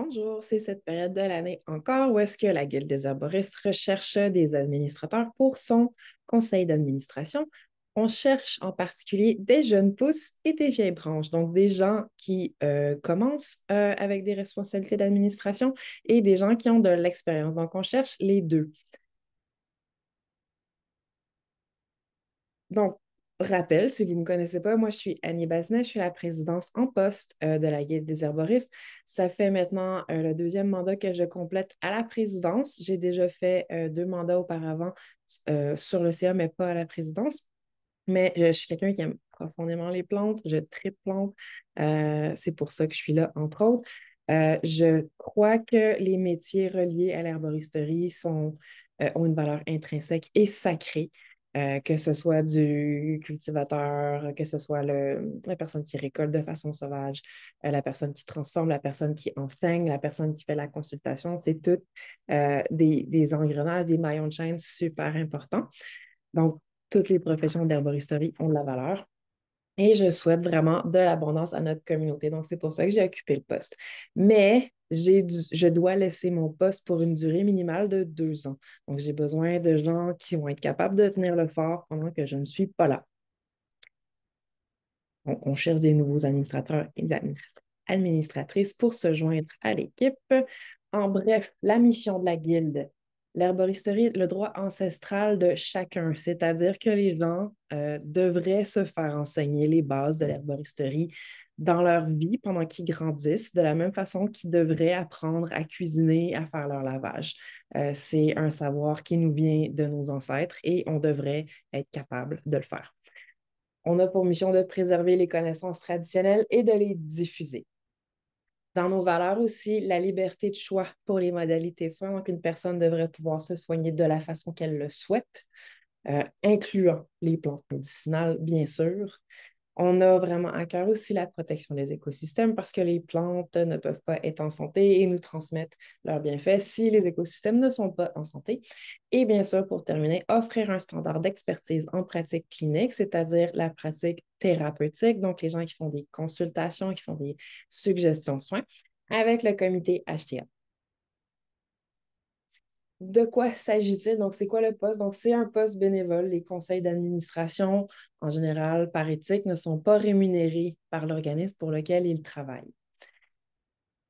Bonjour, c'est cette période de l'année encore où est-ce que la Guilde des herboristes recherche des administrateurs pour son conseil d'administration. On cherche en particulier des jeunes pousses et des vieilles branches, donc des gens qui commencent avec des responsabilités d'administration et des gens qui ont de l'expérience. Donc, on cherche les deux. Donc, rappel, si vous ne me connaissez pas, moi, je suis Annie Bazinet, je suis la présidence en poste de la Guilde des herboristes. Ça fait maintenant le deuxième mandat que je complète à la présidence. J'ai déjà fait deux mandats auparavant sur le CA, mais pas à la présidence. Mais je suis quelqu'un qui aime profondément les plantes, je tripe plantes. C'est pour ça que je suis là, entre autres. Je crois que les métiers reliés à l'herboristerie ont une valeur intrinsèque et sacrée, que ce soit du cultivateur, que ce soit la personne qui récolte de façon sauvage, la personne qui transforme, la personne qui enseigne, la personne qui fait la consultation. C'est tout des engrenages, des maillons de chaîne super importants. Donc, toutes les professions d'herboristerie ont de la valeur. Et je souhaite vraiment de l'abondance à notre communauté. Donc, c'est pour ça que j'ai occupé le poste. Mais je dois laisser mon poste pour une durée minimale de 2 ans. Donc, j'ai besoin de gens qui vont être capables de tenir le fort pendant que je ne suis pas là. Donc, on cherche des nouveaux administrateurs et administratrices pour se joindre à l'équipe. En bref, la mission de la guilde, l'herboristerie, le droit ancestral de chacun, c'est-à-dire que les gens devraient se faire enseigner les bases de l'herboristerie dans leur vie pendant qu'ils grandissent, de la même façon qu'ils devraient apprendre à cuisiner, à faire leur lavage. C'est un savoir qui nous vient de nos ancêtres et on devrait être capable de le faire. On a pour mission de préserver les connaissances traditionnelles et de les diffuser. Dans nos valeurs aussi, la liberté de choix pour les modalités de soins. Donc, une personne devrait pouvoir se soigner de la façon qu'elle le souhaite, incluant les plantes médicinales, bien sûr. On a vraiment à cœur aussi la protection des écosystèmes parce que les plantes ne peuvent pas être en santé et nous transmettre leurs bienfaits si les écosystèmes ne sont pas en santé. Et bien sûr, pour terminer, offrir un standard d'expertise en pratique clinique, c'est-à-dire la pratique thérapeutique, donc les gens qui font des consultations, qui font des suggestions de soins, avec le comité HTA. De quoi s'agit-il? Donc, c'est quoi le poste? Donc, c'est un poste bénévole. Les conseils d'administration, en général, par éthique, ne sont pas rémunérés par l'organisme pour lequel ils travaillent.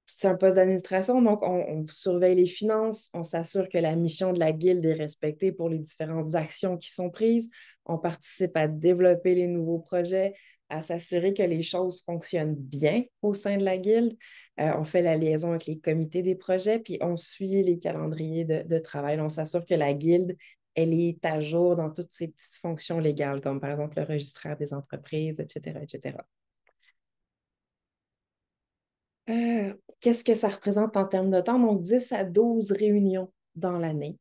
C'est un poste d'administration, donc on surveille les finances, on s'assure que la mission de la guilde est respectée pour les différentes actions qui sont prises, on participe à développer les nouveaux projets, à s'assurer que les choses fonctionnent bien au sein de la guilde. On fait la liaison avec les comités des projets, puis on suit les calendriers de travail. On s'assure que la guilde, elle est à jour dans toutes ses petites fonctions légales, comme par exemple le registraire des entreprises, etc., etc. Qu'est-ce que ça représente en termes de temps? Donc, 10 à 12 réunions dans l'année.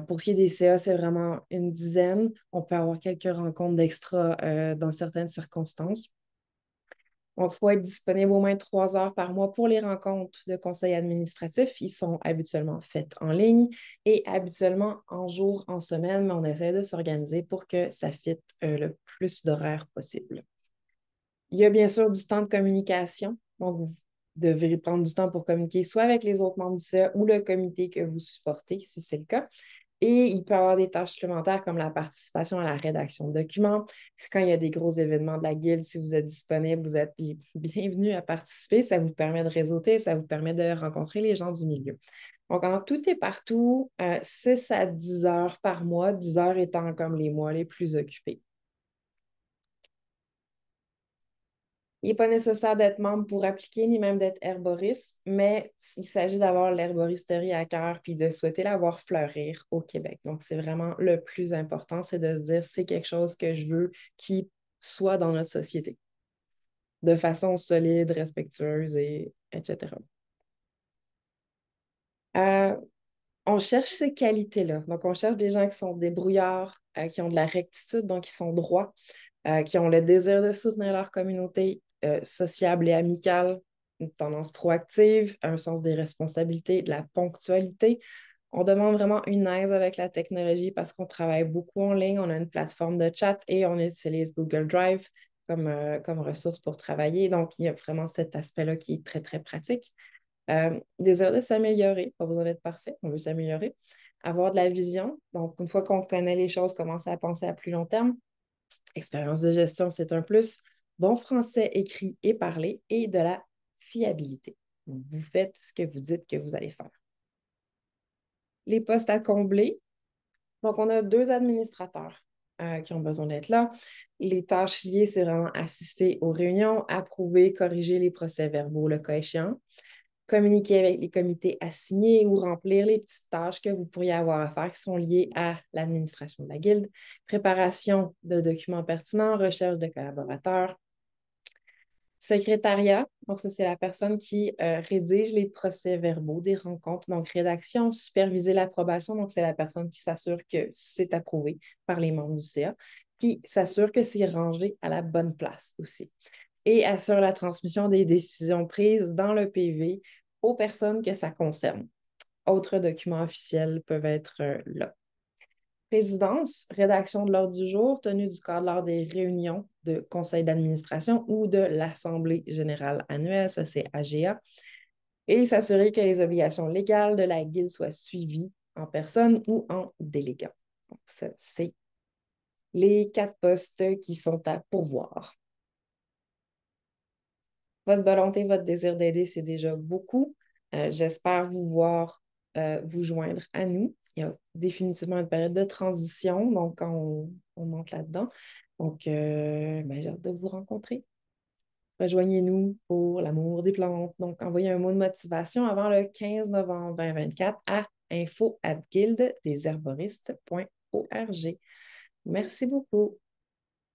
Pour ce qui est des CA, c'est vraiment une dizaine. On peut avoir quelques rencontres d'extra dans certaines circonstances. Donc, il faut être disponible au moins 3 heures par mois pour les rencontres de conseil administratif. Ils sont habituellement faites en ligne et habituellement en jour, en semaine, mais on essaie de s'organiser pour que ça fitte le plus d'horaires possible. Il y a bien sûr du temps de communication. Donc, vous devrez prendre du temps pour communiquer soit avec les autres membres du CA ou le comité que vous supportez, si c'est le cas. Et il peut y avoir des tâches supplémentaires comme la participation à la rédaction de documents. Quand il y a des gros événements de la guilde, si vous êtes disponible, vous êtes les bienvenus à participer. Ça vous permet de réseauter, ça vous permet de rencontrer les gens du milieu. Donc, en tout et partout, 6 à 10 heures par mois, 10 heures étant comme les mois les plus occupés. Il n'est pas nécessaire d'être membre pour appliquer, ni même d'être herboriste, mais il s'agit d'avoir l'herboristerie à cœur puis de souhaiter la voir fleurir au Québec. Donc, c'est vraiment le plus important, c'est de se dire, c'est quelque chose que je veux qui soit dans notre société, de façon solide, respectueuse, etc. Euh, on cherche ces qualités-là. Donc, on cherche des gens qui sont débrouillards, qui ont de la rectitude, donc qui sont droits, qui ont le désir de soutenir leur communauté sociable et amicale, une tendance proactive, un sens des responsabilités, de la ponctualité. On demande vraiment une aise avec la technologie parce qu'on travaille beaucoup en ligne. On a une plateforme de chat et on utilise Google Drive comme ressource pour travailler. Donc, il y a vraiment cet aspect-là qui est très, très pratique. Désir de s'améliorer, pas besoin d'être parfait, on veut s'améliorer. Avoir de la vision, donc une fois qu'on connaît les choses, commencer à penser à plus long terme. Expérience de gestion, c'est un plus. Bon français écrit et parlé et de la fiabilité. Donc, vous faites ce que vous dites que vous allez faire. Les postes à combler. Donc, on a 2 administrateurs qui ont besoin d'être là. Les tâches liées, c'est vraiment assister aux réunions, approuver, corriger les procès-verbaux, le cas échéant, communiquer avec les comités assignés ou remplir les petites tâches que vous pourriez avoir à faire qui sont liées à l'administration de la guilde, préparation de documents pertinents, recherche de collaborateurs, secrétariat. Donc, ça, c'est la personne qui rédige les procès-verbaux des rencontres. Donc, rédaction, superviser l'approbation. Donc, c'est la personne qui s'assure que c'est approuvé par les membres du CA, qui s'assure que c'est rangé à la bonne place aussi et assure la transmission des décisions prises dans le PV aux personnes que ça concerne. Autres documents officiels peuvent être là. Présidence, rédaction de l'ordre du jour, tenue du cadre lors des réunions de conseil d'administration ou de l'Assemblée générale annuelle, ça c'est AGA, et s'assurer que les obligations légales de la guilde soient suivies en personne ou en déléguant. Donc, ça, c'est les 4 postes qui sont à pourvoir. Votre volonté, votre désir d'aider, c'est déjà beaucoup. J'espère vous voir vous joindre à nous. Il y a définitivement une période de transition, donc quand on entre là-dedans. Donc, ben, j'ai hâte de vous rencontrer. Rejoignez-nous pour l'amour des plantes. Donc, envoyez un mot de motivation avant le 15 novembre 2024 à info@guildedesherboristes.org. Merci beaucoup.